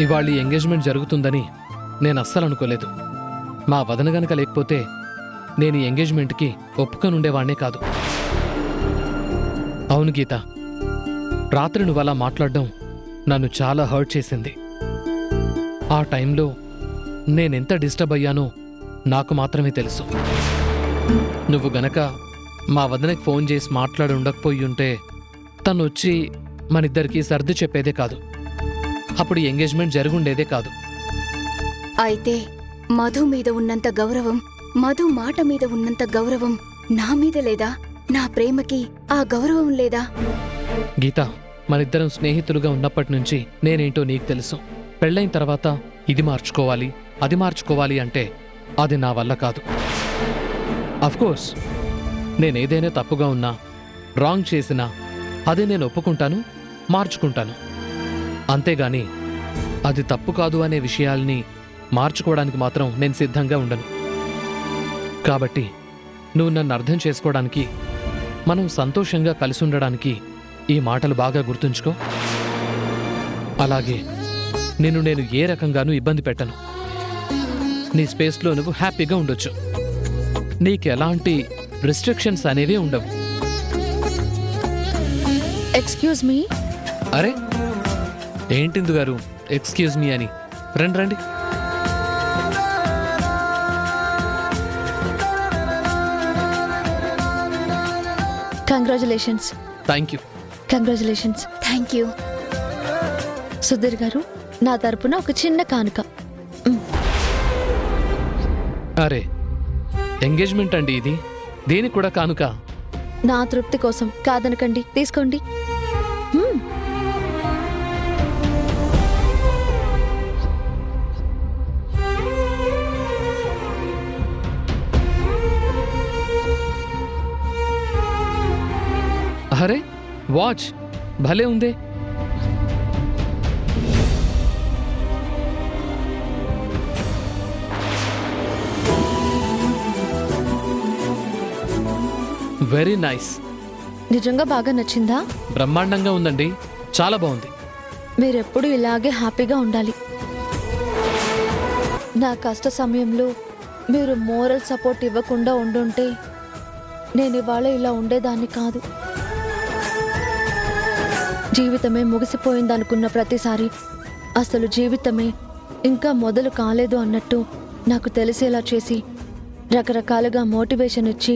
ఇవాళ ఈ ఎంగేజ్మెంట్ జరుగుతుందని నేను అస్సలు అనుకోలేదు. మా వదన గనక లేకపోతే నేను ఈ ఎంగేజ్మెంట్కి ఒప్పుకొని ఉండేవాణ్ణే కాదు. అవును గీత, రాత్రి నువ్వు అలా మాట్లాడడం నన్ను చాలా హర్ట్ చేసింది. ఆ టైంలో నేనెంత డిస్టర్బ్ అయ్యానో నాకు మాత్రమే తెలుసు. నువ్వు గనక మా వదనకి ఫోన్ చేసి మాట్లాడి ఉండకపోయి ఉంటే తను వచ్చి మనిద్దరికీ సర్ది చెప్పేదే కాదు. అప్పుడు ఎంగేజ్మెంట్ జరుగుండేదే కాదు. అయితే మధు మీద ఉన్నంత గౌరవం, మధు మాట మీద ఉన్నంత గౌరవం నా మీద లేదా? నా ప్రేమకి ఆ గౌరవం లేదా? గీత, మనిద్దరం స్నేహితులుగా ఉన్నప్పటి నుంచి నేనేంటో నీకు తెలుసు. పెళ్ళైన తర్వాత ఇది మార్చుకోవాలి, అది మార్చుకోవాలి అంటే అది నా వల్ల కాదు. అఫ్కోర్స్ నేనేదైనా తప్పుగా ఉన్నా, రాంగ్ చేసినా అది నేను ఒప్పుకుంటాను, మార్చుకుంటాను. అంతేగాని అది తప్పు కాదు అనే విషయాల్ని మార్చుకోవడానికి మాత్రం నేను సిద్ధంగా ఉండను. కాబట్టి నువ్వు నన్ను అర్థం చేసుకోవడానికి, మనం సంతోషంగా కలిసి ఉండడానికి ఈ మాటలు బాగా గుర్తుంచుకో. అలాగే నిన్ను నేను ఏ రకంగానూ ఇబ్బంది పెట్టను. నీ స్పేస్లో నువ్వు హ్యాపీగా ఉండొచ్చు. నీకెలాంటి రిస్ట్రిక్షన్స్ అనేవే ఉండవు. Excuse me. అరే ఏంటిందు గారు ఎక్స్క్యూజ్ మీ అని? రండి రండి. Congratulations. Thank you. Congratulations. Thank you. Sudheer గారు, నా తరపున ఒక చిన్న కానుక. అరే ఎంగేజ్మెంట్ అండి ఇది, దేనికి కూడా కానుక? నా తృప్తి కోసం కాదనకండి, తీసుకోండి. అరే వాచ్ భలే ఉందే. Very nice. నిజంగా బాగా నచ్చిందా? బ్రహ్మాండంగా ఉందండి, చాలా బాగుంది. మీరెప్పుడు ఇలాగే హ్యాపీగా ఉండాలి. నా కష్ట సమయంలో మీరు మోరల్ సపోర్ట్ ఇవ్వకుండా ఉండుంటే నేను ఇవాళ ఇలా ఉండేదాన్ని కాదు. జీవితమే ముగిసిపోయిందనుకున్న ప్రతిసారి అసలు జీవితమే ఇంకా మొదలు కాలేదు అన్నట్టు నాకు తెలిసేలా చేసి రకరకాలుగా మోటివేషన్ ఇచ్చి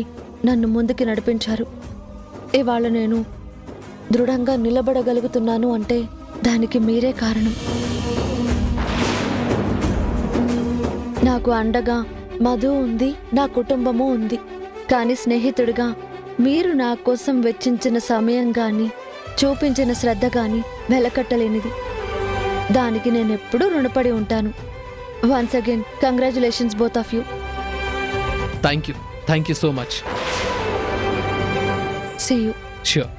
నన్ను ముందుకి నడిపించారు. ఇవాళ నేను దృఢంగా నిలబడగలుగుతున్నాను అంటే దానికి మీరే కారణం. నాకు అండగా మధు ఉంది, నా కుటుంబము ఉంది. కానీ స్నేహితుడిగా మీరు నా కోసం వెచ్చించిన సమయం గాని, చూపించిన శ్రద్ధ గాని వెలకట్టలేనిది. దానికి నేనెప్పుడూ రుణపడి ఉంటాను. Once again congratulations both of you. Thank you so much. See you. Sure.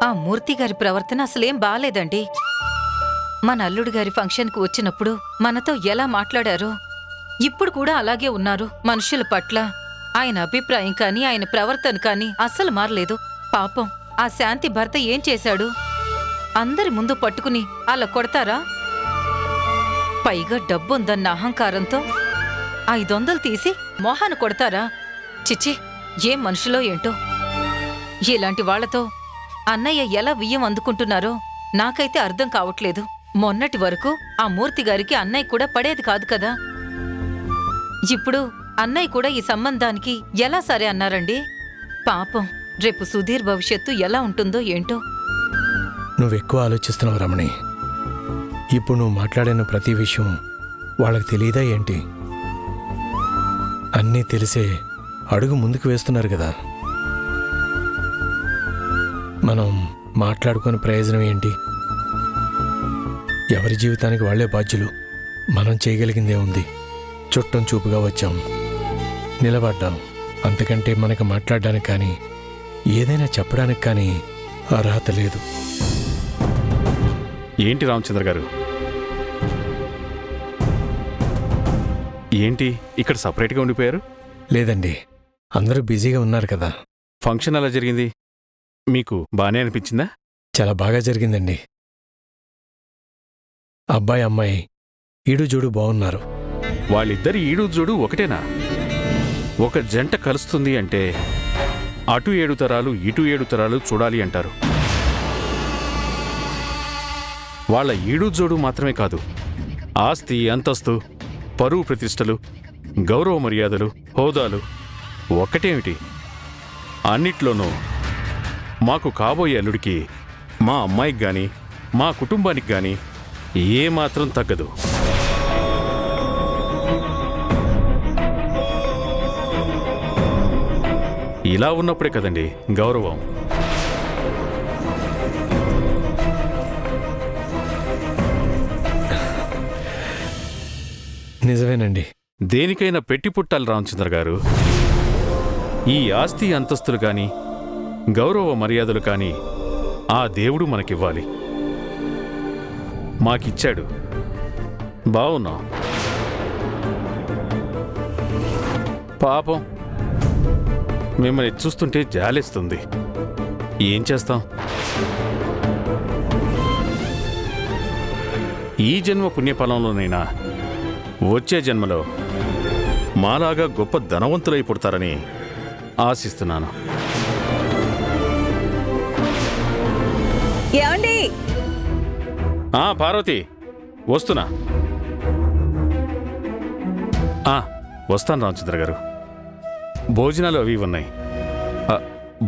ఆ మూర్తి గారి ప్రవర్తన అసలేం బాలేదండి. మన అల్లుడి గారి ఫంక్షన్కి వచ్చినప్పుడు మనతో ఎలా మాట్లాడారో ఇప్పుడు కూడా అలాగే ఉన్నారు. మనుషుల పట్ల ఆయన అభిప్రాయం కానీ ఆయన ప్రవర్తన కానీ అస్సలు మారలేదు. పాపం ఆ శాంతి భర్త ఏం చేశాడు? అందరి ముందు పట్టుకుని అలా కొడతారా? పైగా డబ్బుందన్న అహంకారంతో 500 తీసి మోహాన కొడతారా? చిచ్చి, ఏం మనుషులో ఏంటో. ఇలాంటి వాళ్లతో అన్నయ్య ఎలా వియ్యం అందుకుంటున్నారో నాకైతే అర్థం కావట్లేదు. మొన్నటి వరకు ఆ మూర్తి గారికి అన్నయ్య కూడా పడేది కాదు కదా. ఇప్పుడు అన్నయ్య కూడా ఈ సంబంధానికి ఎలా సరే అన్నారండి? పాపం రేపు సుధీర్ భవిష్యత్తు ఎలా ఉంటుందో ఏంటో. నువ్వెక్కువ ఆలోచిస్తున్నావు రమణి. ఇప్పుడు నువ్వు మాట్లాడిన ప్రతి విషయం వాళ్ళకి తెలియదా ఏంటి? అన్నీ తెలిసే అడుగు ముందుకు వేస్తున్నారు కదా. మనం మాట్లాడుకునే ప్రయోజనం ఏంటి? ఎవరి జీవితానికి వాళ్లే బాధ్యులు. మనం చేయగలిగిందే ఉంది. చుట్టం చూపుగా వచ్చాం, నిలబడ్డాం. అంతకంటే మనకు మాట్లాడడానికి కానీ ఏదైనా చెప్పడానికి కానీ అర్హత లేదు. ఏంటి రామచంద్ర గారు, ఏంటి ఇక్కడ సపరేట్గా ఉండిపోయారు? లేదండి, అందరూ బిజీగా ఉన్నారు కదా. ఫంక్షన్ ఎలా జరిగింది? మీకు బానే అనిపించిందా? చాలా బాగా జరిగిందండి. అబ్బాయి అమ్మాయి ఈడు జోడు బాగున్నారు. వాళ్ళిద్దరి ఈడు జోడు ఒకటేనా? ఒక జంట కలుస్తుంది అంటే అటు 7 తరాలు ఇటు 7 తరాలు చూడాలి అంటారు. వాళ్ళ ఈడు జోడు మాత్రమే కాదు, ఆస్తి అంతస్తు, పరువు ప్రతిష్టలు, గౌరవ మర్యాదలు, హోదాలు ఒక్కటేమిటి, అన్నిట్లోనూ మాకు కాబోయే అల్లుడికి, మా అమ్మాయికి గాని మా కుటుంబానికి గాని ఏమాత్రం తగ్గదు. ఇలా ఉన్నప్పుడే కదండి గౌరవం. నిజమేనండి. దేనికైనా పెట్టి పుట్టాలి రామచంద్ర గారు. ఈ ఆస్తి అంతస్తులు కాని గౌరవ మర్యాదలు కాని ఆ దేవుడు మనకివ్వాలి. మాకిచ్చాడు, బావున్నాం. పాపం మిమ్మల్ని చూస్తుంటే జాలేస్తుంది. ఏం చేస్తాం? ఈ జన్మ పుణ్యఫలంలోనైనా వచ్చే జన్మలో మాలాగా గొప్ప ధనవంతులై పుడతారని ఆశిస్తున్నాను. ఏమండి? పార్వతి, వస్తున్నా. వస్తాను రామచంద్ర గారు. భోజనాలు అవి ఉన్నాయి,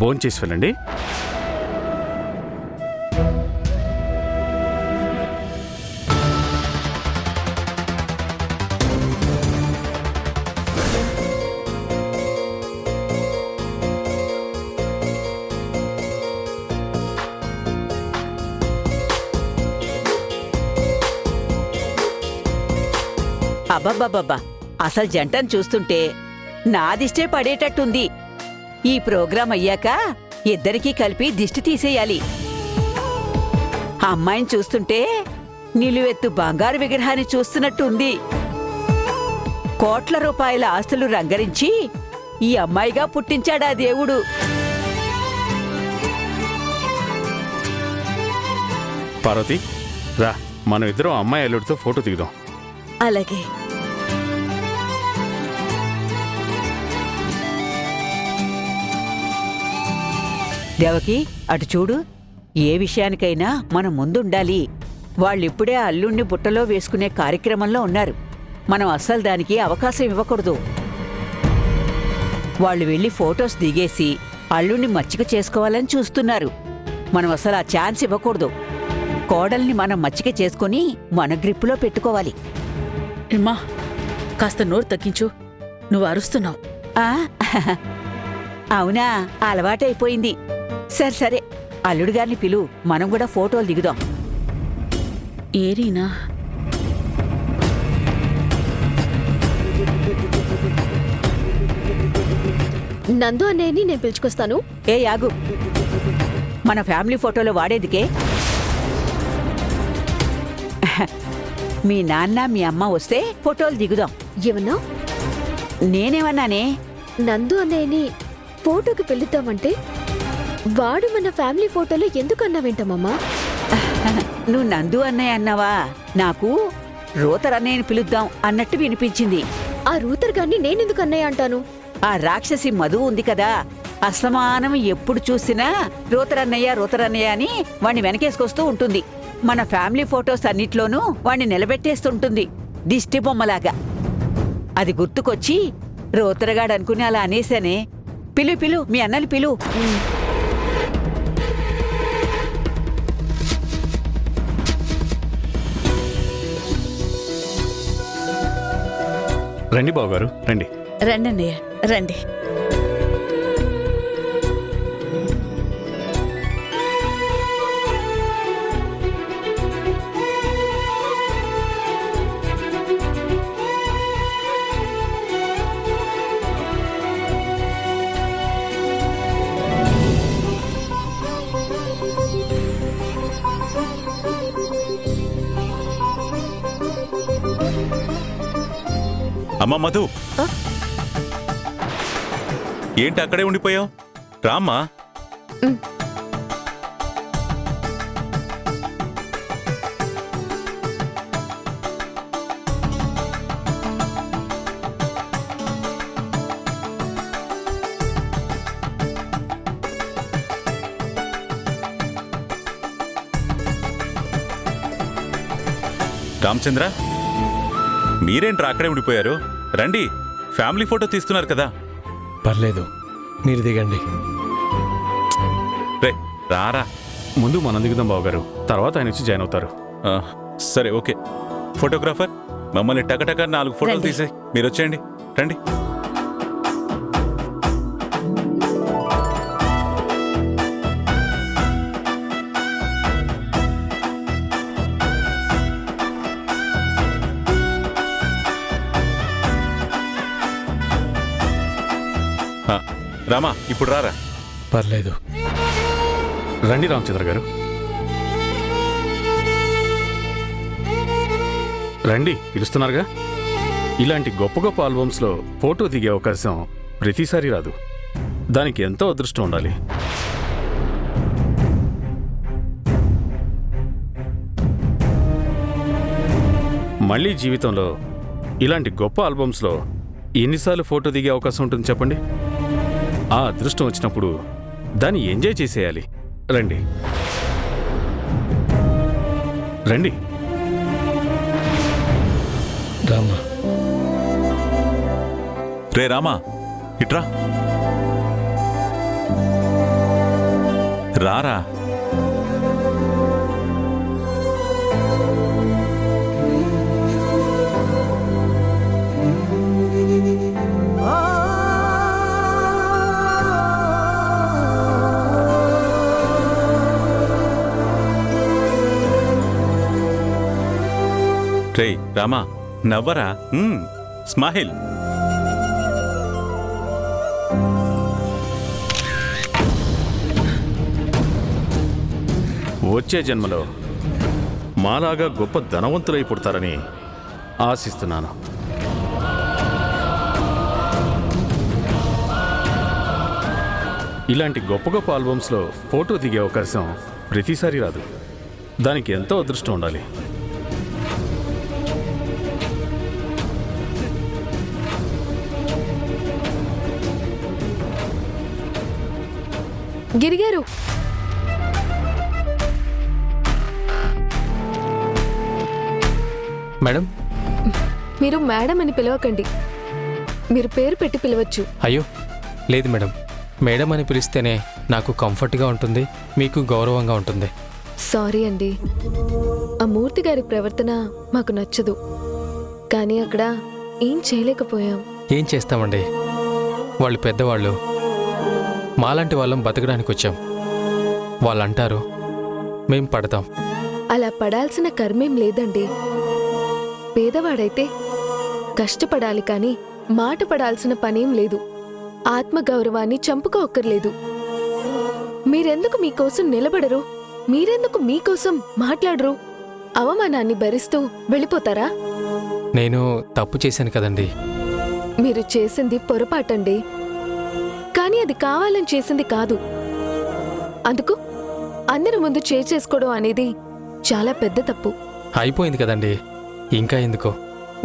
భోంచేసి వెళ్ళండి. అబ్బబ్బబ్బబ్బా, అసలు జంటను చూస్తుంటే నాదిష్టే పడేటట్టుంది. ఈ ప్రోగ్రాం అయ్యాక ఇద్దరికీ కలిపి దిష్టి తీసేయాలి. అమ్మాయిని చూస్తుంటే నిలువెత్తు బంగారు విగ్రహాన్ని చూస్తున్నట్టుంది. కోట్ల రూపాయల ఆస్తులు రంగరించి ఈ అమ్మాయిగా పుట్టించాడా దేవుడు. పార్వతి, రా, మనం ఇద్దరం అమ్మాయి అల్లుడితో ఫోటో దిగుదాం. అలాగే. దేవకి, అటు చూడు. ఏ విషయానికైనా మనం ముందుండాలి. వాళ్ళిప్పుడే అల్లుణ్ణి బుట్టలో వేసుకునే కార్యక్రమంలో ఉన్నారు. మనం అస్సలు దానికి అవకాశం ఇవ్వకూడదు. వాళ్ళు వెళ్ళి ఫోటోస్ దిగేసి అల్లుణ్ణి మచ్చిక చేసుకోవాలని చూస్తున్నారు. మనం అసలు ఆ ఛాన్స్ ఇవ్వకూడదు. కోడల్ని మనం మచ్చిక చేసుకుని మన గ్రిప్పులో పెట్టుకోవాలి. ఏమ్మా, కాస్త నోరు తగ్గించు, నువ్వు అరుస్తున్నావు. ఆ, అవునా, అలవాటైపోయింది. సరే సరే, అల్లుడు గారిని పిలు, మనం కూడా ఫోటోలు దిగుదాం. ఏరీనా? నందు అన్నయ్యని నేను పిలుచుకొస్తాను. ఏ యాగు, మన ఫ్యామిలీ ఫోటోలో వాడేదికే. మీ నాన్న మీ అమ్మ వస్తే ఫోటోలు దిగుదాం. ఏమన్నా? నేనేమన్నానే? నందు అన్నయ్యని ఫోటోకి పిలుద్దామంటే వాడు మన ఫ్యామిలీ ఫోటోలో ఎందుకు అన్నావేంటమ్మా? నువ్వు నందు అన్నయ్య అన్నావా? నాకు రూతర్ అన్నయ్యని పిలుద్దాం అన్నట్టు వినిపించింది. ఆ రూతర్ గారిని నేనెందుకు అన్నయ్య అంటాను? ఆ రాక్షసి మధు ఉంది కదా, అసమానం ఎప్పుడు చూసినా రూతరన్నయ్య అని వాణ్ణి వెనకేసుకొస్తూ ఉంటుంది. మన ఫ్యామిలీ ఫోటోస్ అన్నిట్లోనూ వాణ్ణి నిలబెట్టేస్తుంటుంది, దిష్టి బొమ్మలాగా. అది గుర్తుకొచ్చి రూతరగాడనుకుని అలా అనేసానే. పిలు మీ అన్నని పిలు. రండి బావగారు, రండి. రండి అన్నయ్య, రండి. అమ్మా మధు, ఏంటి అక్కడే ఉండిపోయావు? రామ్మా. రామచంద్ర, మీరేంట్రా అక్కడే ఉండిపోయారు? రండి, ఫ్యామిలీ ఫోటో తీస్తున్నారు కదా. పర్లేదు, మీరు దిగండి. రే రారా. ముందు మనం దిగుదాం బావగారు, తర్వాత ఆయన వచ్చి జాయిన్ అవుతారు. సరే ఓకే. ఫోటోగ్రాఫర్, మమ్మల్ని టకటక 4 ఫోటోలు రండి. తీసే. మీరు వచ్చేయండి, రండి. రామా, ఇప్పుడు రారా. పర్లేదు. రండి రామచంద్ర గారు, రండి, పిలుస్తున్నారుగా. ఇలాంటి గొప్ప గొప్ప ఆల్బమ్స్లో ఫోటో దిగే అవకాశం ప్రతిసారి రాదు. దానికి ఎంతో అదృష్టం ఉండాలి. మళ్ళీ జీవితంలో ఇలాంటి గొప్ప ఆల్బమ్స్లో ఎన్నిసార్లు ఫోటో దిగే అవకాశం ఉంటుంది చెప్పండి? ఆ అదృష్టం వచ్చినప్పుడు దాన్ని ఎంజాయ్ చేసేయాలి. రండి రండి. రామా. రే రామా, ఇట్రా. రారా. రే రామా, నవ్వరా. స్మైల్. వచ్చే జన్మలో మాలాగా గొప్ప ధనవంతులై పుడతారని ఆశిస్తున్నాను. ఇలాంటి గొప్ప గొప్ప ఆల్బమ్స్లో ఫోటో దిగే అవకాశం ప్రతిసారి రాదు. దానికి ఎంతో అదృష్టం ఉండాలి. గిరిగారు, మేడం, మీరు మేడం అని పిలవకండి, మీరు పేరు పెట్టి పిలవచ్చు. అయ్యో లేదు మేడం, మేడం అని పిలిస్తేనే నాకు కంఫర్ట్గా ఉంటుంది, మీకు గౌరవంగా ఉంటుంది. సారీ అండి, ఆ మూర్తి గారి ప్రవర్తన మాకు నచ్చదు, కానీ అక్కడ ఏం చేయలేకపోయాం. ఏం చేస్తామండి, వాళ్ళు పెద్దవాళ్ళు, మాలాంటి వాళ్ళం బతకడానికి వచ్చాం. వాళ్ళు అంటారు, మేం పడతాం. అలా పడాల్సిన కర్మేం లేదండి. పేదవాడైతే కష్టపడాలి కానీ మాట పడాల్సిన పనేం లేదు. ఆత్మగౌరవాన్ని చంపుకోక్కర్లేదు. మీరెందుకు మీకోసం నిలబడరు? మీరెందుకు మీకోసం మాట్లాడరు? అవమానాన్ని భరిస్తూ వెళ్ళిపోతారా? నేను తప్పు చేశాను కదండి. మీరు చేసింది పొరపాటండి, కానీ అది కావాలని చేసింది కాదు. అందుకు అందరి ముందు చేసుకోవడం అనేది చాలా పెద్ద తప్పు. అయిపోయింది కదండి, ఇంకా ఎందుకో.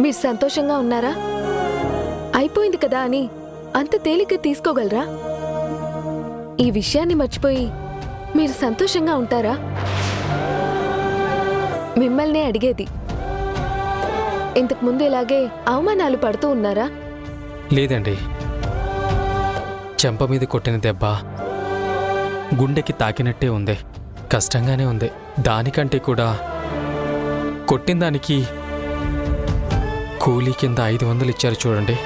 మీరు సంతోషంగా ఉన్నారా? అయిపోయింది కదా అని అంత తేలిక తీసుకోగలరా? ఈ విషయాన్ని మర్చిపోయి మీరు సంతోషంగా ఉంటారా? మిమ్మల్నే అడిగేది. ఇంతకు ముందు ఇలాగే అవమానాలు పడుతూ ఉన్నారా? లేదండి, చెంప మీద కొట్టిన దెబ్బ గుండెకి తాకినట్టే ఉంది. కష్టంగానే ఉంది. దానికంటే కూడా కొట్టిన దానికి కూలీ కింద 500 ఇచ్చారు చూడండి,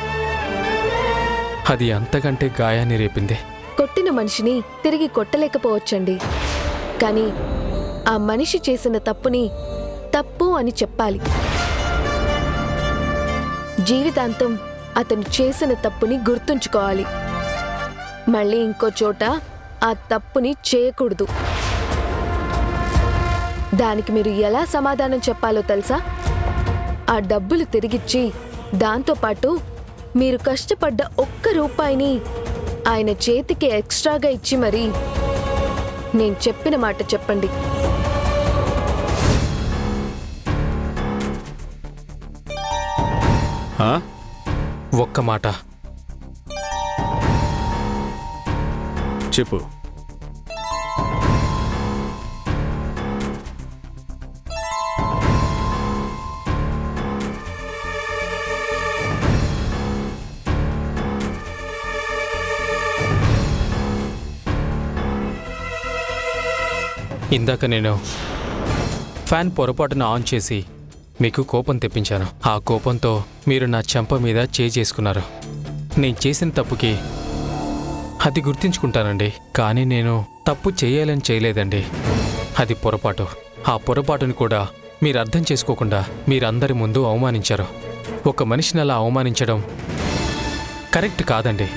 అది అంతకంటే గాయాన్ని రేపింది. కొట్టిన మనిషిని తిరిగి కొట్టలేకపోవచ్చండి, కానీ ఆ మనిషి చేసిన తప్పుని తప్పు అని చెప్పాలి. జీవితాంతం అతను చేసిన తప్పుని గుర్తుంచుకోవాలి. మళ్ళీ ఇంకో చోట ఆ తప్పుని చేయకూడదు. దానికి మీరు ఎలా సమాధానం చెప్పాలో తెలుసా? ఆ డబ్బులు తిరిగిచ్చి దాంతోపాటు మీరు కష్టపడ్డ ఒక్క రూపాయిని ఆయన చేతికి ఎక్స్ట్రాగా ఇచ్చి మరీ నేను చెప్పిన మాట చెప్పండి. ఆ? ఒక్క మాట. చెప్పు. ఇందాక నేను ఫ్యాన్ పొరపాటున ఆన్ చేసి మీకు కోపం తెప్పించాను. ఆ కోపంతో మీరు నా చెంప మీద చేసుకున్నారు. నేను చేసిన తప్పుకి అది గుర్తించుకుంటానండి. కానీ నేను తప్పు చేయాలని చేయలేదండి. అది పొరపాటు. ఆ పొరపాటుని కూడా మీరు అర్థం చేసుకోకుండా మీరందరి ముందు అవమానించారు. ఒక మనిషిని అలా అవమానించడం కరెక్ట్ కాదండి.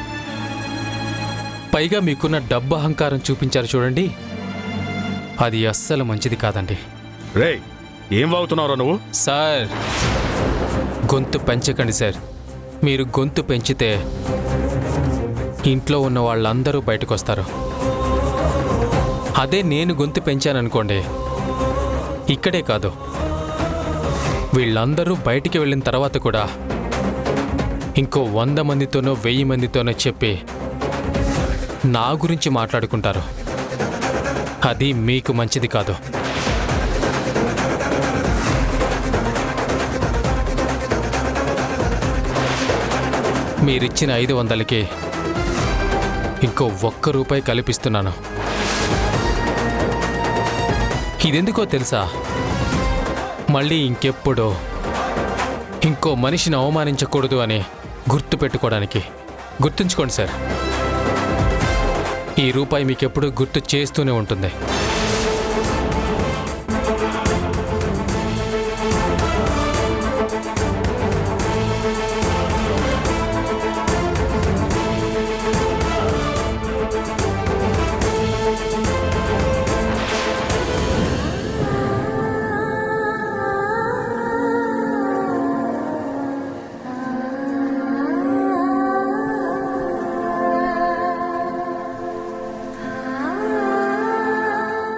పైగా మీకున్న డబ్బు అహంకారం చూపించారు చూడండి, అది అస్సలు మంచిది కాదండి. రేయ్, ఏం వాగుతున్నావురా నువ్వు? సార్, గొంతు పెంచకండి సార్. మీరు గొంతు పెంచితే ఇంట్లో ఉన్న వాళ్ళందరూ బయటకు వస్తారు. అదే నేను గొంతు పెంచాననుకోండి, ఇక్కడే కాదు వీళ్ళందరూ బయటికి వెళ్ళిన తర్వాత కూడా ఇంకో 100 మందితోనో 1000 మందితోనో చెప్పి నా గురించి మాట్లాడుకుంటారు. అది మీకు మంచిది కాదు. మీరిచ్చిన 500కి ఇంకో 1 రూపాయి కల్పిస్తున్నాను. ఇదెందుకో తెలుసా? మళ్ళీ ఇంకెప్పుడు ఇంకో మనిషిని అవమానించకూడదు అని గుర్తు పెట్టుకోవడానికి. గుర్తుంచుకోండి సార్, ఈ రూపాయి మీకెప్పుడు గుర్తు చేస్తూనే ఉంటుంది.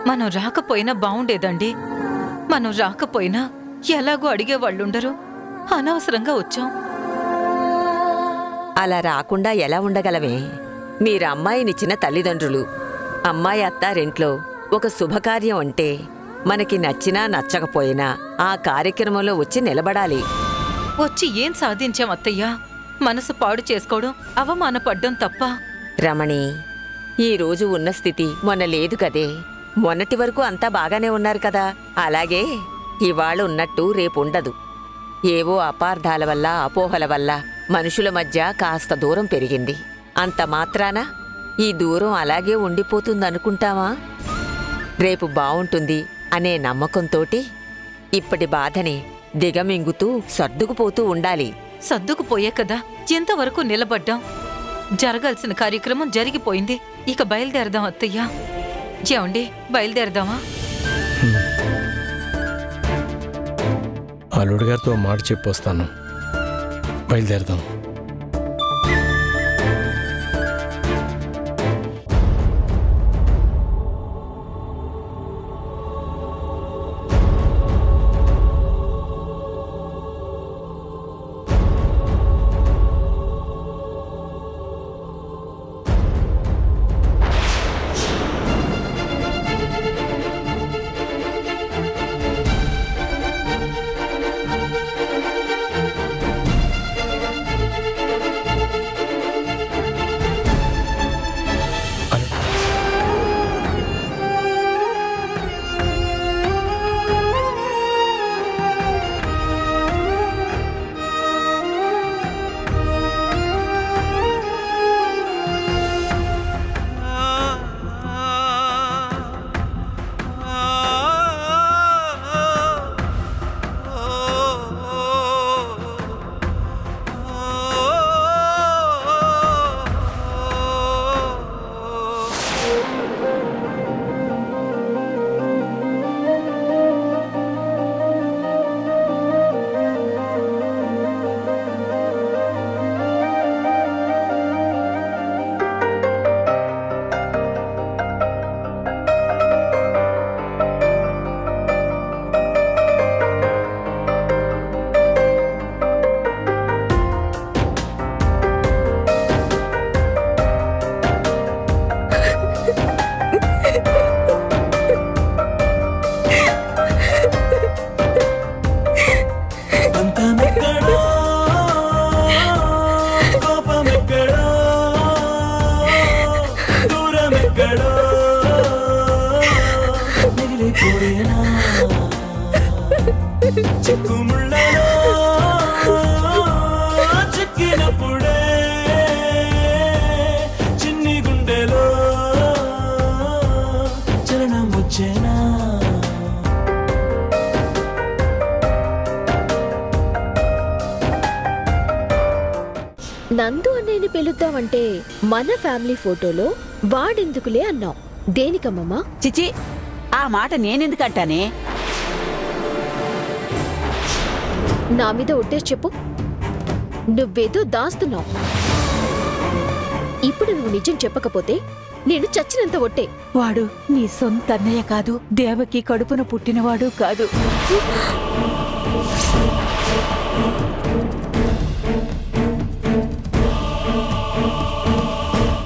మనం రాకపోయినా బావుండేదండి. మనం రాకపోయినా ఎలాగో అడిగేవాళ్ళుండరు. అనవసరంగా వచ్చాం. అలా రాకుండా ఎలా ఉండగలమే? మీరు అమ్మాయినిచ్చిన తల్లిదండ్రులు. అమ్మాయి అత్తారింట్లో ఒక శుభకార్యం అంటే మనకి నచ్చినా నచ్చకపోయినా ఆ కార్యక్రమంలో వచ్చి నిలబడాలి. వచ్చి ఏం సాధించాం అత్తయ్యా? మనసు పాడు చేసుకోవడం, అవమానపడ్డం తప్ప. రమణి, ఈ రోజు ఉన్న స్థితి మొన్న లేదు కదే. మొన్నటి వరకు అంతా బాగానే ఉన్నారు కదా. అలాగే ఇవాళ ఉన్నట్టు రేపుండదు. ఏవో అపార్థాల వల్ల, అపోహల వల్ల మనుషుల మధ్య కాస్త దూరం పెరిగింది. అంత మాత్రాన ఈ దూరం అలాగే ఉండిపోతుందనుకుంటావా? రేపు బావుంటుంది అనే నమ్మకంతోటి ఇప్పటి బాధని దిగమింగుతూ సర్దుకుపోతూ ఉండాలి. సర్దుకుపోయే కదా ఎంతవరకు నిలబడ్డాం. జరగాల్సిన కార్యక్రమం జరిగిపోయింది. ఇక బయలుదేరదాం అత్తయ్యా. ఏమండి, బయలుదేరదామా? అల్లుడు గారితో మాట చెప్పొస్తాను. బయలుదేరదాం. పోయేనా చిక్కుముళ్ళలో చిక్కినప్పుడే చిన్ని గుండెలో చలనం వచ్చేనా నందు అన్నయ్యని పిలుద్దామంటే మన ఫ్యామిలీ ఫోటోలో వాడెందుకులే అన్నావు. దేనికమ్మమ్మా? చిచి ఆ మాట నేనెందుకంటానే? నా మీద ఒట్టేసి చెప్పు. నువ్వేదో దాస్తున్నావు. ఇప్పుడు నువ్వు నిజం చెప్పకపోతే నేను చచ్చినంత ఒట్టే. వాడు నీ సొంత అన్నయ్య కాదు, దేవకి కడుపున పుట్టినవాడు కాదు.